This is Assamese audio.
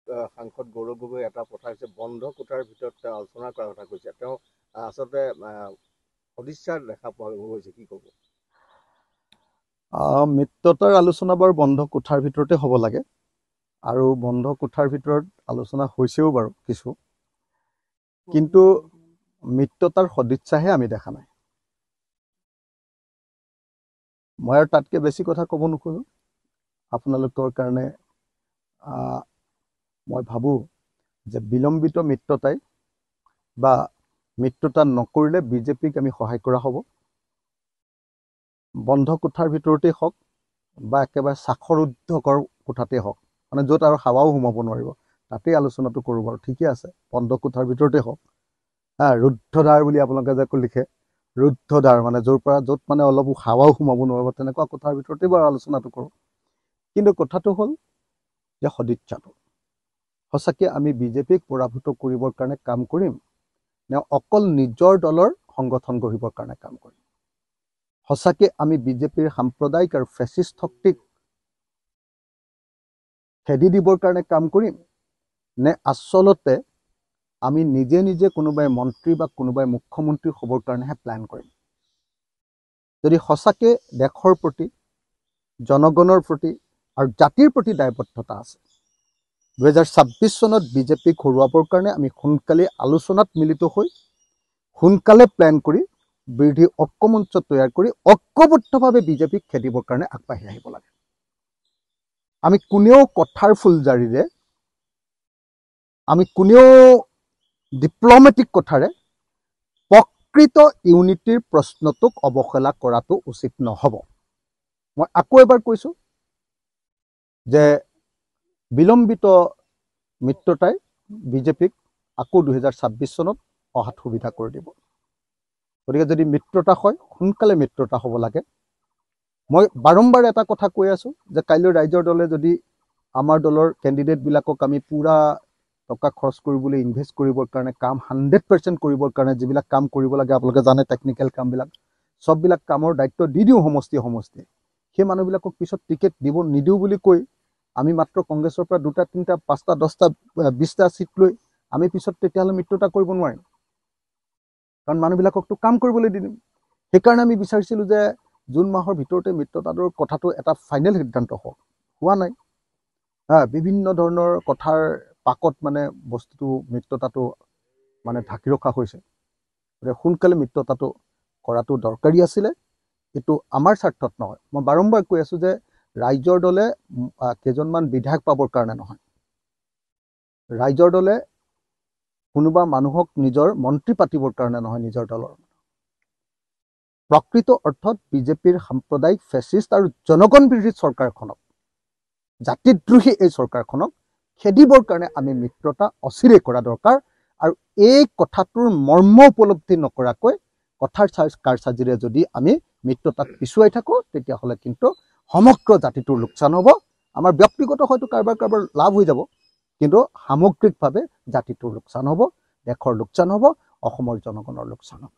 সাংসদ গৌৰৱ গগৈ এটা পঠাইছে বন্ধ কোঠাৰ ভিতৰত আলোচনা কৰাৰ কথা কৈছে তেওঁ আচলতে সদিচ্ছাৰ দেখা পোৱা গৈছে কি ক'ব মিত্ৰতাৰ আলোচনা বাৰু বন্ধ কোঠাৰ ভিতৰতে হ'ব লাগে আৰু বন্ধ কোঠাৰ ভিতৰত আলোচনা হৈছেও বাৰু কিছু কিন্তু মিত্ৰতাৰ সদিচ্ছাহে আমি দেখা নাই মই আৰু তাতকে বেছি কথা ক'ব নোখোজো আপোনালোকৰ কাৰণে মই ভাবো যে বিলম্বিত মিত্ৰতাই বা মিত্ৰতা নকৰিলে বিজেপিক আমি সহায় কৰা হ'ব বন্ধ কোঠাৰ ভিতৰতে হওক বা একেবাৰে সাখৰ উদ্ধকৰ কোঠাতে হওক মানে য'ত আৰু হাৱাও সোমাব নোৱাৰিব তাতেই আলোচনাটো কৰোঁ বাৰু ঠিকে আছে বন্ধ কোঠাৰ ভিতৰতে হওক ৰুদ্ধদ্বাৰ বুলি আপোনালোকে যে লিখে ৰুদ্ধদ্বাৰ মানে য'ত মানে অলপ হাৱাও সোমাব নোৱাৰিব তেনেকুৱা কোঠাৰ ভিতৰতে বাৰু আলোচনাটো কৰোঁ কিন্তু কথাটো হ'ল যে সদিচ্ছাটো সঁচাকৈ আমি বিজেপিক পৰাভূত কৰিবৰ কাৰণে কাম কৰিম নে অকল নিজৰ দলৰ সংগঠন গঢ়িবৰ কাৰণে কাম কৰিম সঁচাকৈ আমি বিজেপিৰ সাম্প্ৰদায়িক আৰু ফেচিষ্ট শক্তিক খেদি দিবৰ কাৰণে কাম কৰিম নে আচলতে আমি নিজে নিজে কোনোবাই মন্ত্ৰী বা কোনোবাই মুখ্যমন্ত্ৰী হ'বৰ কাৰণেহে প্লেন কৰিম যদি সঁচাকৈ দেশৰ প্ৰতি জনগণৰ প্ৰতি আৰু জাতিৰ প্ৰতি দায়বদ্ধতা আছে 2026 চনত বিজেপিক হৰুৱাবৰ কাৰণে আমি সোনকালে আলোচনাত মিলিত হৈ সোনকালে প্লেন কৰি বিৰোধী ঐক্যমঞ্চ তৈয়াৰ কৰি ঐক্যবদ্ধভাৱে বিজেপিক খেদিবৰ কাৰণে আগবাঢ়ি আহিব লাগে আমি কোনেও কথাৰ ফুলজাৰিৰে আমি কোনেও ডিপ্ল'মেটিক কথাৰে প্ৰকৃত ইউনিটিৰ প্ৰশ্নটোক অৱহেলা কৰাটো উচিত নহ'ব মই আকৌ এবাৰ কৈছোঁ যে বিলম্বিত মিত্ৰতাই বিজেপিক আকৌ 2026 চনত অহাত সুবিধা কৰি দিব গতিকে যদি মিত্ৰতা হয় সোনকালে মিত্ৰতা হ'ব লাগে মই বাৰম্বাৰ এটা কথা কৈ আছোঁ যে কাইলৈ ৰাইজৰ দলে যদি আমাৰ দলৰ কেণ্ডিডেটবিলাকক আমি পুৰা টকা খৰচ কৰিবলৈ ইনভেষ্ট কৰিবৰ কাৰণে কাম 100% কৰিবৰ কাৰণে যিবিলাক কাম কৰিব লাগে আপোনালোকে জানে টেকনিকেল কামবিলাক সববিলাক কামৰ দায়িত্ব দি দিওঁ সমষ্টি সেই মানুহবিলাকক পিছত টিকেট দিব নিদিওঁ বুলি কৈ আমি মাত্ৰ কংগ্ৰেছৰ পৰা 2টা 3টা 5টা 10টা 20টা সিট লৈ আমি পিছত তেতিয়াহ'লে মিত্ৰতা কৰিব নোৱাৰিম কাৰণ মানুহবিলাককতো কাম কৰিবলৈ দি দিম সেইকাৰণে আমি বিচাৰিছিলোঁ যে জুন মাহৰ ভিতৰতে মিত্ৰতাটোৰ কথাটো এটা ফাইনেল সিদ্ধান্ত হোৱা নাই বিভিন্ন ধৰণৰ কথাৰ পাকত মানে বস্তুটো মিত্ৰতাটো মানে ঢাকি ৰখা হৈছে সোনকালে মিত্ৰতাটো কৰাটো দৰকাৰী আছিলে এইটো আমাৰ স্বাৰ্থত নহয় মই বাৰম্বাৰ কৈ আছোঁ যে ৰাইজৰ দলে কেইজনমান বিধায়ক পাবৰ কাৰণে নহয় ৰাইজৰ দলে কোনোবা মানুহক নিজৰ মন্ত্ৰী পাতিবৰ কাৰণে নহয় নিজৰ দলৰ প্ৰকৃত অৰ্থত বিজেপিৰ সাম্প্ৰদায়িক ফেচিষ্ট আৰু জনগণ বিৰোধী চৰকাৰখনক জাতিদ্ৰোহী এই চৰকাৰখনক খেদিবৰ কাৰণে আমি মিত্ৰতা অচিৰে কৰা দৰকাৰ আৰু এই কথাটোৰ মৰ্ম উপলব্ধি নকৰাকৈ কথাৰ কাৰসাজিৰে যদি আমি মিত্ৰতাক পিছুৱাই থাকোঁ তেতিয়াহ'লে কিন্তু সমগ্ৰ জাতিটোৰ লোকচান হ'ব আমাৰ ব্যক্তিগত হয়তো কাৰোবাৰ লাভ হৈ যাব কিন্তু সামগ্ৰিকভাৱে জাতিটোৰ লোকচান হ'ব দেশৰ লোকচান হ'ব অসমৰ জনগণৰ লোকচান হ'ব